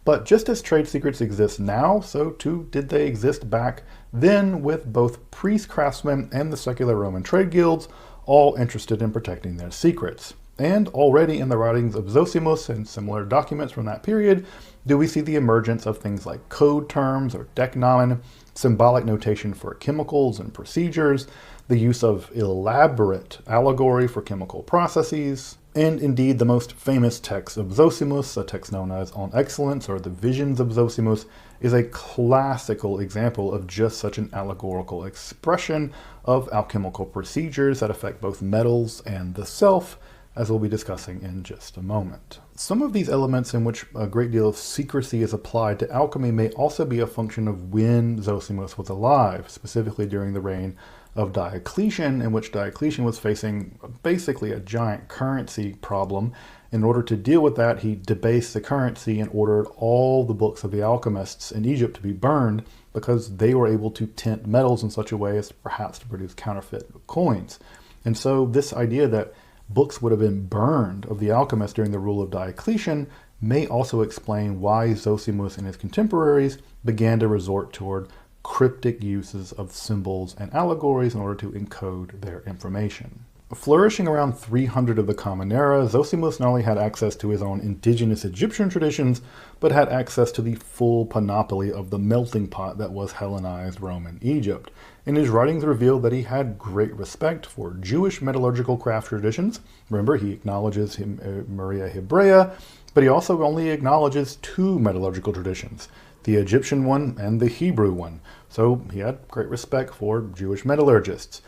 But just as trade secrets exist now, so too did they exist back then, with both priest craftsmen and the secular Roman trade guilds all interested in protecting their secrets. And already in the writings of Zosimus and similar documents from that period, do we see the emergence of things like code terms or deknomen, symbolic notation for chemicals and procedures, the use of elaborate allegory for chemical processes, and indeed the most famous text of Zosimus, a text known as On Excellence or the Visions of Zosimus, is a classical example of just such an allegorical expression of alchemical procedures that affect both metals and the self, as we'll be discussing in just a moment. Some of these elements in which a great deal of secrecy is applied to alchemy may also be a function of when Zosimus was alive, specifically during the reign of Diocletian, in which Diocletian was facing basically a giant currency problem. In order to deal with that, he debased the currency and ordered all the books of the alchemists in Egypt to be burned because they were able to tint metals in such a way as perhaps to produce counterfeit coins. And so this idea that books would have been burned of the alchemists during the rule of Diocletian may also explain why Zosimus and his contemporaries began to resort toward cryptic uses of symbols and allegories in order to encode their information. Flourishing around 300 of the Common Era, Zosimus not only had access to his own indigenous Egyptian traditions, but had access to the full panoply of the melting pot that was Hellenized Roman Egypt. And his writings revealed that he had great respect for Jewish metallurgical craft traditions. Remember, he acknowledges Maria Hebrea, but he also only acknowledges two metallurgical traditions, the Egyptian one and the Hebrew one. So he had great respect for Jewish metallurgists.